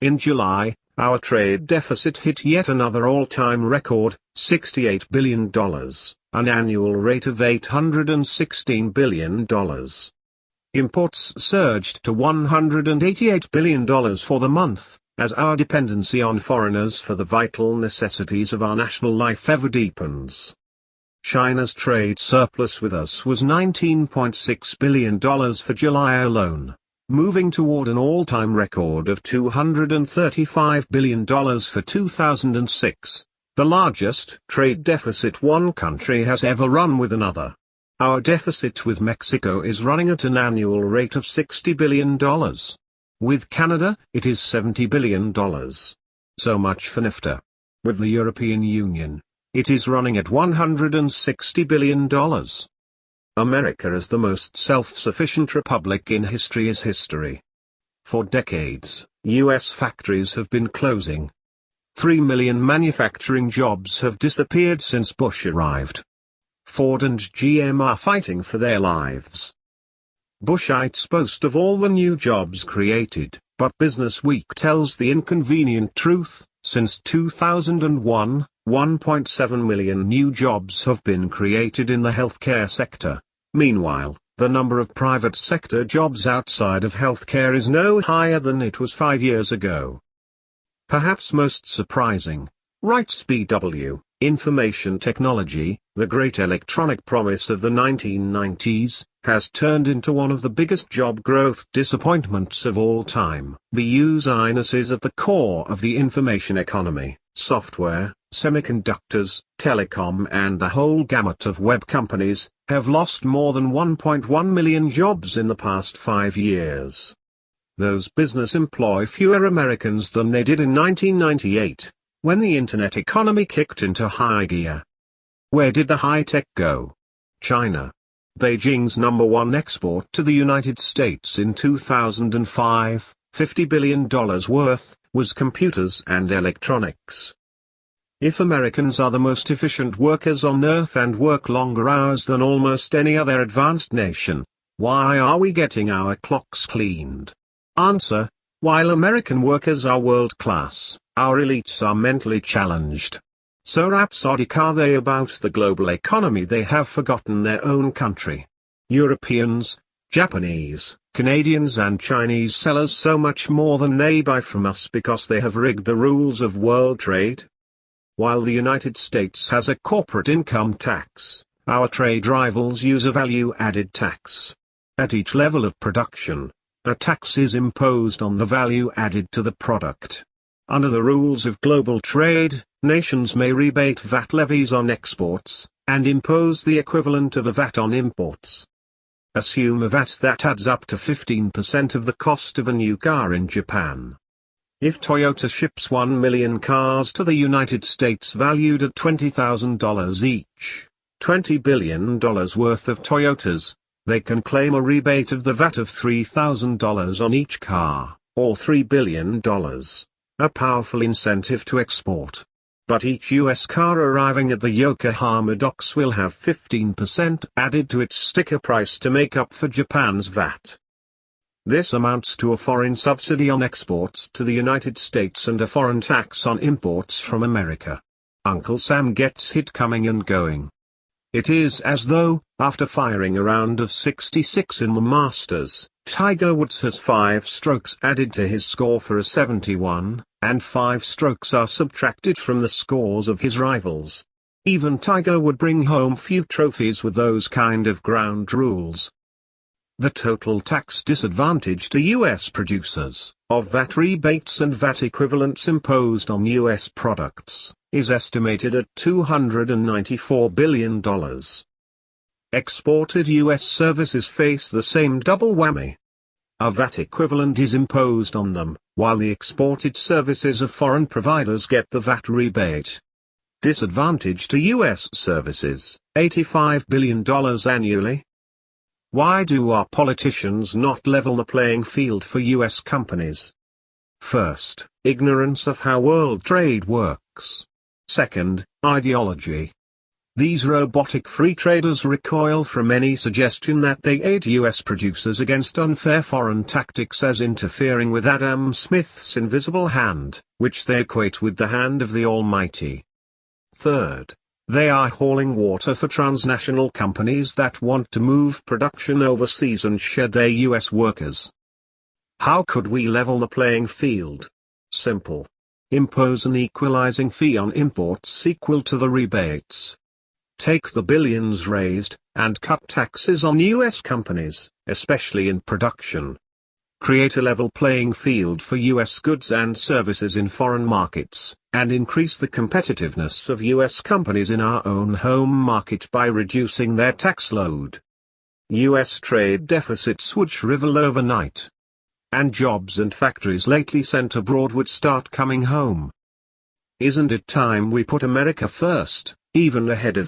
In July, our trade deficit hit yet another all-time record, $68 billion, an annual rate of $816 billion. Imports surged to $188 billion for the month, as our dependency on foreigners for the vital necessities of our national life ever deepens. China's trade surplus with us was $19.6 billion for July alone, moving toward an all-time record of $235 billion for 2006, the largest trade deficit one country has ever run with another. Our deficit with Mexico is running at an annual rate of $60 billion. With Canada, it is $70 billion. So much for NAFTA. With the European Union, it is running at $160 billion. America as the most self-sufficient republic in history is history. For decades, U.S. factories have been closing. 3 million manufacturing jobs have disappeared since Bush arrived. Ford and GM are fighting for their lives. Bushites boast of all the new jobs created, but Business Week tells the inconvenient truth: since 2001, 1.7 million new jobs have been created in the healthcare sector. Meanwhile, the number of private sector jobs outside of healthcare is no higher than it was 5 years ago. Perhaps most surprising, writes BW, information technology, the great electronic promise of the 1990s, has turned into one of the biggest job growth disappointments of all time. BU's INUS is at the core of the information economy. Software, semiconductors, telecom and the whole gamut of web companies have lost more than 1.1 million jobs in the past 5 years. Those businesses employ fewer Americans than they did in 1998, when the internet economy kicked into high gear. Where did the high tech go? China. Beijing's #1 export to the United States in 2005, $50 billion worth, was computers and electronics. If Americans are the most efficient workers on earth and work longer hours than almost any other advanced nation, why are we getting our clocks cleaned? Answer: while American workers are world-class, our elites are mentally challenged. So rhapsodic are they about the global economy they have forgotten their own country. Europeans, Japanese, Canadians and Chinese sell us so much more than they buy from us because they have rigged the rules of world trade. While the United States has a corporate income tax, our trade rivals use a value-added tax. At each level of production, a tax is imposed on the value added to the product. Under the rules of global trade, nations may rebate VAT levies on exports, and impose the equivalent of a VAT on imports. Assume a VAT that adds up to 15% of the cost of a new car in Japan. If Toyota ships 1 million cars to the United States valued at $20,000 each, $20 billion worth of Toyotas, they can claim a rebate of the VAT of $3,000 on each car, or $3 billion. A powerful incentive to export. But each US car arriving at the Yokohama docks will have 15% added to its sticker price to make up for Japan's VAT. This amounts to a foreign subsidy on exports to the United States and a foreign tax on imports from America. Uncle Sam gets hit coming and going. It is as though, after firing a round of 66 in the Masters, Tiger Woods has 5 strokes added to his score for a 71, and 5 strokes are subtracted from the scores of his rivals. Even Tiger would bring home few trophies with those kind of ground rules. The total tax disadvantage to U.S. producers, of VAT rebates and VAT equivalents imposed on U.S. products, is estimated at $294 billion. Exported U.S. services face the same double whammy. A VAT equivalent is imposed on them, while the exported services of foreign providers get the VAT rebate. Disadvantage to U.S. services, $85 billion annually. Why do our politicians not level the playing field for U.S. companies? First, ignorance of how world trade works. Second, ideology. These robotic free traders recoil from any suggestion that they aid U.S. producers against unfair foreign tactics, as interfering with Adam Smith's invisible hand, which they equate with the hand of the Almighty. Third, they are hauling water for transnational companies that want to move production overseas and shed their U.S. workers. How could we level the playing field? Simple. Impose an equalizing fee on imports equal to the rebates. Take the billions raised, and cut taxes on U.S. companies, especially in production. Create a level playing field for U.S. goods and services in foreign markets, and increase the competitiveness of U.S. companies in our own home market by reducing their tax load. U.S. trade deficits would shrivel overnight. And jobs and factories lately sent abroad would start coming home. Isn't it time we put America first, even ahead of